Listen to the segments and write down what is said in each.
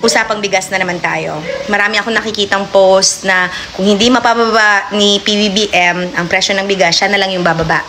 Usapang bigas na naman tayo. Marami akong nakikitang post na kung hindi mapababa ni PBBM ang presyo ng bigas, siya na lang yung bababa.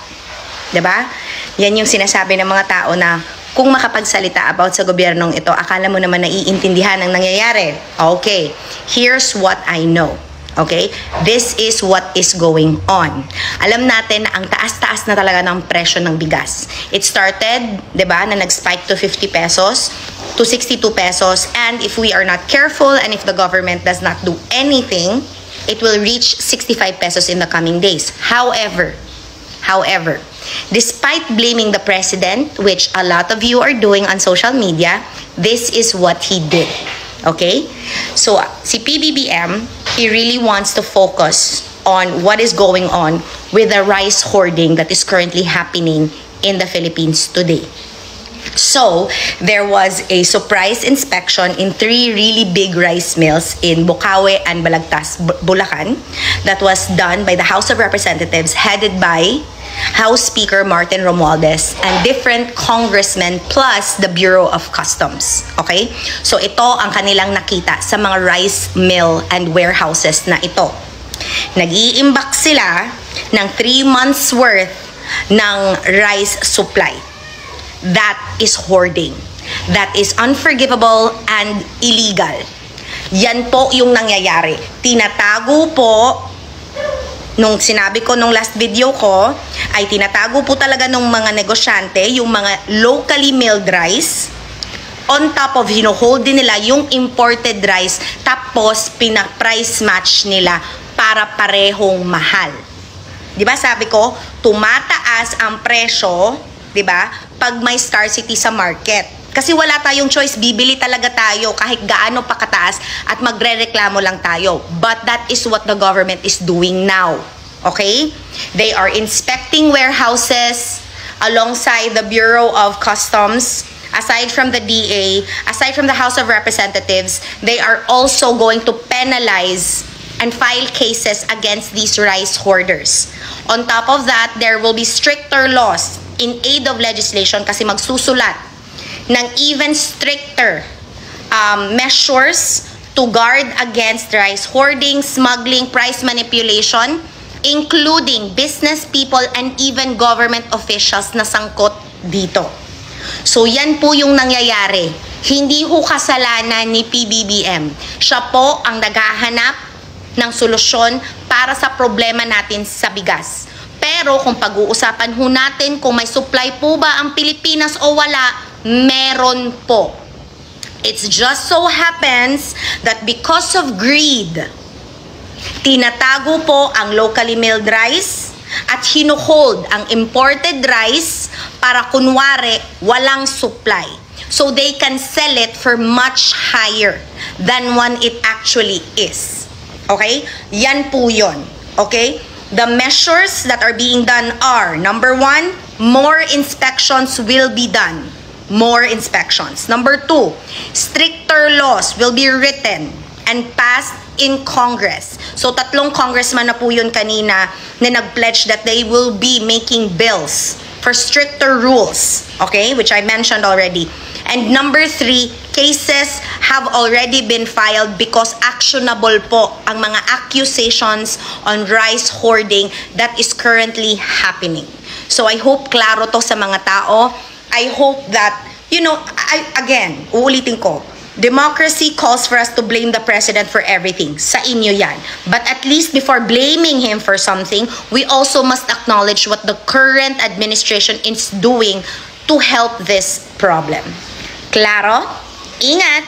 'Di ba? Yan yung sinasabi ng mga tao na kung makapagsalita about sa gobyernong ito, akala mo naman naiintindihan ang nangyayari. Okay, here's what I know. Okay? This is what is going on. Alam natin na ang taas-taas na talaga ng presyo ng bigas. It started, 'di ba, na nag-spike to 50 pesos to 62 pesos, and if we are not careful and if the government does not do anything, it will reach 65 pesos in the coming days. However, despite blaming the president, which a lot of you are doing on social media, this is what he did. Okay? So, si PBBM, he really wants to focus on what is going on with the rice hoarding that is currently happening in the Philippines today. So, there was a surprise inspection in 3 really big rice mills in Bocaue and Balagtas, Bulacan, that was done by the House of Representatives headed by House Speaker Martin Romualdez and different congressmen plus the Bureau of Customs. Okay? So, ito ang kanilang nakita sa mga rice mill and warehouses na ito. Nag-iimbak sila ng 3 months worth ng rice supply. That is hoarding. That is unforgivable and illegal. Yan po yung nangyayari. Tinatago po, nung sinabi ko nung last video ko, ay tinatago po talaga ng mga negosyante yung mga locally milled rice. On top of, hino-hold din nila yung imported rice, tapos pina-price match nila para parehong mahal. Diba sabi ko, tumataas ang presyo, diba, pag may scarcity sa market. Kasi wala tayong choice, bibili talaga tayo kahit gaano pa kataas at magrereklamo lang tayo. But that is what the government is doing now. Okay? They are inspecting warehouses alongside the Bureau of Customs. Aside from the DA, aside from the House of Representatives, they are also going to penalize and file cases against these rice hoarders. On top of that, there will be stricter laws in aid of legislation kasi magsusulat ng even stricter measures to guard against rice hoarding, smuggling, price manipulation, including business people and even government officials na sangkot dito. So yan po yung nangyayari. Hindi ho kasalanan ni PBBM. Siya po ang naghahanap ng solusyon para sa problema natin sa bigas. Pero kung pag-uusapan ho natin kung may supply po ba ang Pilipinas o wala, meron po. It just so happens that because of greed, tinatago po ang locally milled rice at hinuhold ang imported rice para kunwari walang supply. So they can sell it for much higher than what it actually is. Okay? Yan po yun. Okay? The measures that are being done are, number 1, more inspections will be done. More inspections. Number 2, stricter laws will be written and passed in Congress. So, 3 congressman na po yun kanina na nag-pledge that they will be making bills for stricter rules, okay, which I mentioned already. And number 3, cases have already been filed because actionable po ang mga accusations on rice hoarding that is currently happening. So I hope klaro to sa mga tao. I hope that, again, uulitin ko, democracy calls for us to blame the president for everything. Sa inyo yan. But at least before blaming him for something, we also must acknowledge what the current administration is doing to help this problem. Klaro? Ingat!